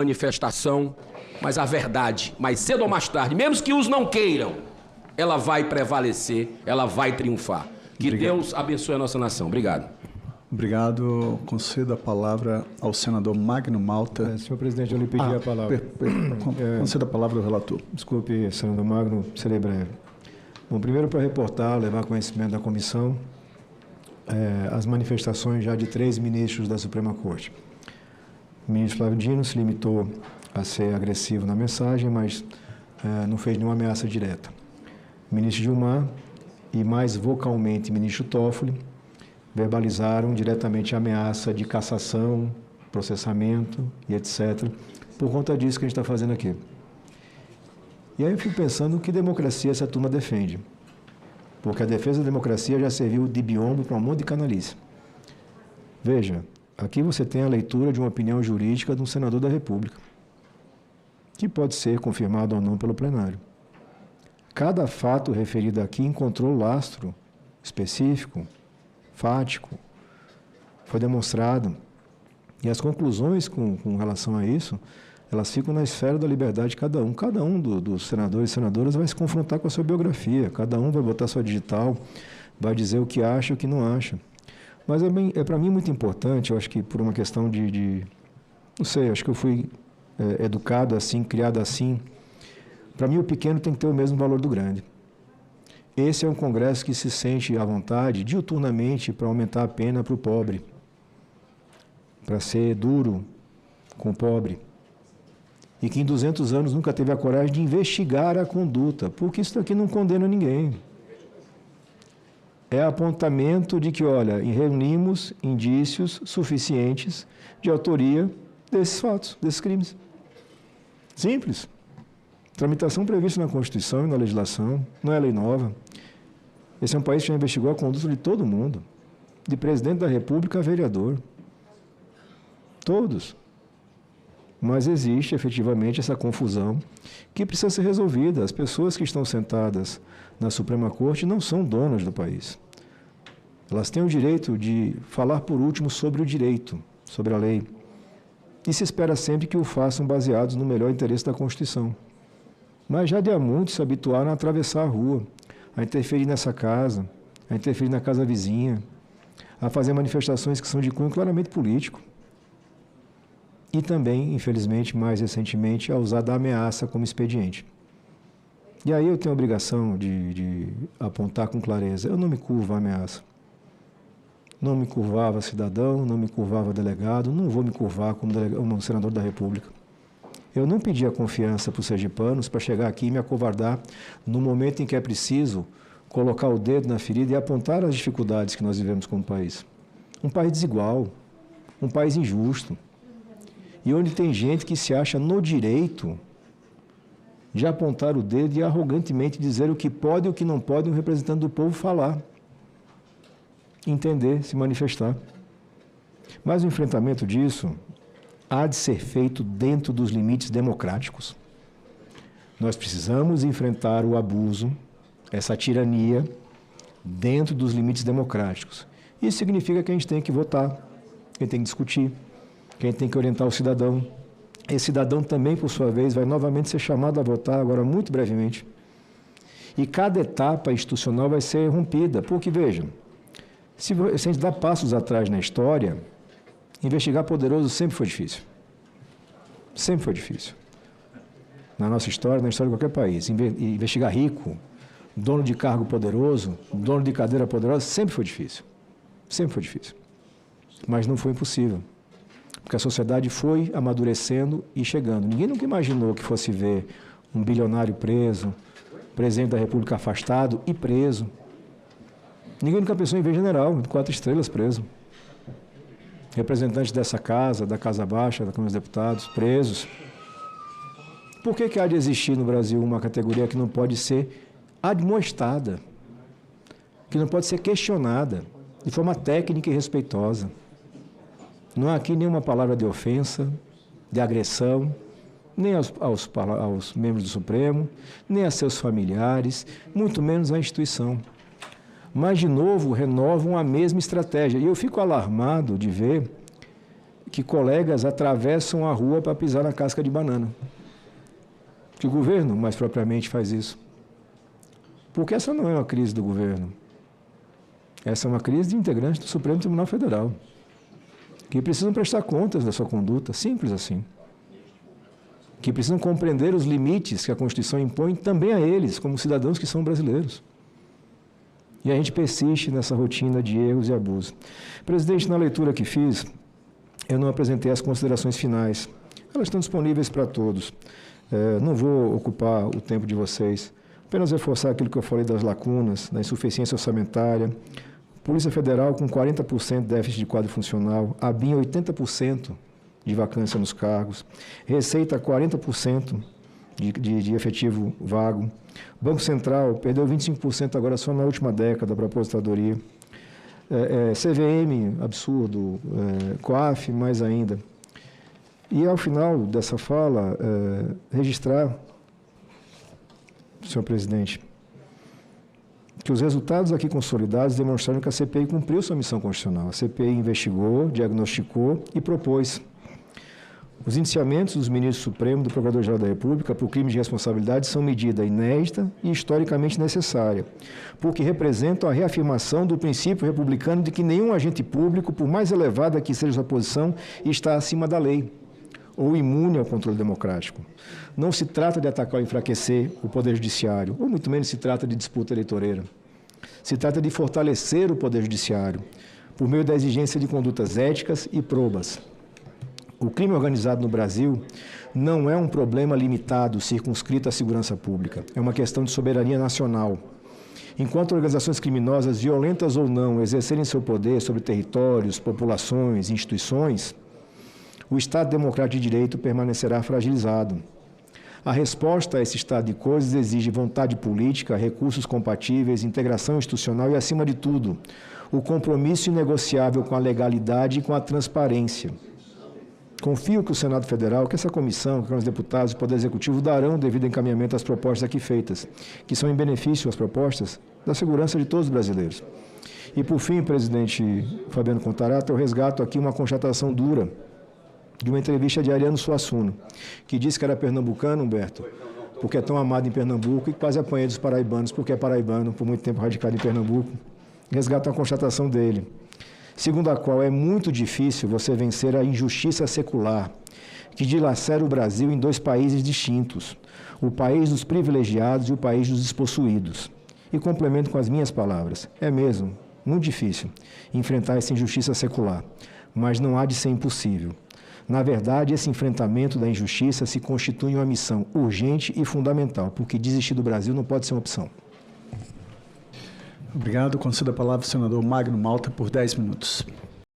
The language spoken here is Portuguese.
manifestação, mas a verdade, mais cedo ou mais tarde, mesmo que os não queiram, ela vai prevalecer, ela vai triunfar. Que Obrigado. Deus abençoe a nossa nação. Obrigado. Obrigado. Concedo a palavra ao senador Magno Malta. Senhor presidente, eu lhe pedi a palavra. Concedo a palavra ao relator. Desculpe, senador Magno, serei breve. Bom, primeiro para reportar, levar conhecimento da comissão, as manifestações já de 3 ministros da Suprema Corte. O ministro Flávio Dino se limitou a ser agressivo na mensagem, mas não fez nenhuma ameaça direta. O ministro Gilmar e, mais vocalmente, o ministro Toffoli verbalizaram diretamente a ameaça de cassação, processamento e etc. Por conta disso que a gente está fazendo aqui. E aí eu fico pensando que democracia essa turma defende. Porque a defesa da democracia já serviu de biombo para um monte de canalice. Veja, aqui você tem a leitura de uma opinião jurídica de um senador da República, que pode ser confirmado ou não pelo plenário. Cada fato referido aqui encontrou lastro específico, fático, foi demonstrado. E as conclusões com relação a isso, elas ficam na esfera da liberdade de cada um. Cada um dos senadores e senadoras vai se confrontar com a sua biografia, cada um vai botar sua digital, vai dizer o que acha e o que não acha. Mas é para mim muito importante, eu acho que por uma questão não sei, acho que eu fui educado assim, criado assim. Para mim o pequeno tem que ter o mesmo valor do grande. Esse é um congresso que se sente à vontade, diuturnamente, para aumentar a pena para o pobre, para ser duro com o pobre. E que em 200 anos nunca teve a coragem de investigar a conduta, porque isso daqui não condena ninguém. É apontamento de que, olha, reunimos indícios suficientes de autoria desses fatos, desses crimes. Simples. Tramitação prevista na Constituição e na legislação, não é lei nova. Esse é um país que já investigou a conduta de todo mundo, de presidente da República a vereador. Todos. Mas existe, efetivamente, essa confusão que precisa ser resolvida. As pessoas que estão sentadas na Suprema Corte não são donas do país. Elas têm o direito de falar, por último, sobre o direito, sobre a lei. E se espera sempre que o façam baseados no melhor interesse da Constituição. Mas já de há muito se habituaram a atravessar a rua, a interferir nessa casa, a interferir na casa vizinha, a fazer manifestações que são de cunho claramente político. E também, infelizmente, mais recentemente, a usar da ameaça como expediente. E aí eu tenho a obrigação de apontar com clareza, eu não me curvo à ameaça. Não me curvava cidadão, não me curvava delegado, não vou me curvar como senador da República. Eu não pedi a confiança para os sergipanos para chegar aqui e me acovardar no momento em que é preciso colocar o dedo na ferida e apontar as dificuldades que nós vivemos como país. Um país desigual, um país injusto, e onde tem gente que se acha no direito de apontar o dedo e arrogantemente dizer o que pode e o que não pode um representante do povo falar, entender, se manifestar. Mas o enfrentamento disso há de ser feito dentro dos limites democráticos. Nós precisamos enfrentar o abuso, essa tirania, dentro dos limites democráticos. Isso significa que a gente tem que votar, que a gente tem que discutir, que a gente tem que orientar o cidadão. Esse cidadão também, por sua vez, vai novamente ser chamado a votar, agora muito brevemente. E cada etapa institucional vai ser rompida, porque, vejam, se a gente dá passos atrás na história, investigar poderoso sempre foi difícil. Sempre foi difícil. Na nossa história, na história de qualquer país. Investigar rico, dono de cargo poderoso, dono de cadeira poderosa, sempre foi difícil. Sempre foi difícil. Mas não foi impossível. Porque a sociedade foi amadurecendo e chegando. Ninguém nunca imaginou que fosse ver um bilionário preso, presidente da República afastado e preso. Ninguém nunca pensou em ver general, de 4 estrelas preso. Representantes dessa casa, da Casa Baixa, da Câmara dos Deputados, presos. Por que há de existir no Brasil uma categoria que não pode ser admoestada, que não pode ser questionada de forma técnica e respeitosa? Não há aqui nenhuma palavra de ofensa, de agressão, nem aos membros do Supremo, nem a seus familiares, muito menos à instituição. Mas, de novo, renovam a mesma estratégia. E eu fico alarmado de ver que colegas atravessam a rua para pisar na casca de banana. Que o governo, mais propriamente, faz isso. Porque essa não é uma crise do governo. Essa é uma crise de integrantes do Supremo Tribunal Federal, que precisam prestar contas da sua conduta, simples assim. Que precisam compreender os limites que a Constituição impõe também a eles, como cidadãos que são brasileiros. E a gente persiste nessa rotina de erros e abusos. Presidente, na leitura que fiz, eu não apresentei as considerações finais. Elas estão disponíveis para todos. Não vou ocupar o tempo de vocês. Apenas reforçar aquilo que eu falei das lacunas, da insuficiência orçamentária. Polícia Federal com 40% de déficit de quadro funcional, ABIN 80% de vacância nos cargos, Receita 40% de efetivo vago, Banco Central perdeu 25% agora só na última década para a aposentadoria, CVM, absurdo, COAF, mais ainda. E, ao final dessa fala, registrar, senhor presidente, que os resultados aqui consolidados demonstraram que a CPI cumpriu sua missão constitucional. A CPI investigou, diagnosticou e propôs. Os indiciamentos dos ministros Supremos e do Procurador-Geral da República por crime de responsabilidade são medida inédita e historicamente necessária, porque representam a reafirmação do princípio republicano de que nenhum agente público, por mais elevada que seja sua posição, está acima da lei ou imune ao controle democrático. Não se trata de atacar ou enfraquecer o Poder Judiciário, ou muito menos se trata de disputa eleitoreira. Se trata de fortalecer o Poder Judiciário, por meio da exigência de condutas éticas e probas. O crime organizado no Brasil não é um problema limitado, circunscrito à segurança pública. É uma questão de soberania nacional. Enquanto organizações criminosas, violentas ou não, exercerem seu poder sobre territórios, populações, instituições, o Estado Democrático de Direito permanecerá fragilizado. A resposta a esse estado de coisas exige vontade política, recursos compatíveis, integração institucional e, acima de tudo, o compromisso inegociável com a legalidade e com a transparência. Confio que o Senado Federal, que essa comissão, que os deputados e o Poder Executivo darão devido encaminhamento às propostas aqui feitas, que são em benefício, as propostas, da segurança de todos os brasileiros. E, por fim, presidente Fabiano Contarato, eu resgato aqui uma constatação dura de uma entrevista de Ariano Suassuna, que disse que era pernambucano, Humberto, porque é tão amado em Pernambuco, e quase apanhei dos paraibanos, porque é paraibano, por muito tempo radicado em Pernambuco. Resgato a constatação dele, segundo a qual é muito difícil você vencer a injustiça secular, que dilacera o Brasil em dois países distintos, o país dos privilegiados e o país dos despossuídos. E complemento com as minhas palavras, é mesmo muito difícil enfrentar essa injustiça secular, mas não há de ser impossível. Na verdade, esse enfrentamento da injustiça se constitui uma missão urgente e fundamental, porque desistir do Brasil não pode ser uma opção. Obrigado. Concedo a palavra ao senador Magno Malta por 10 minutos.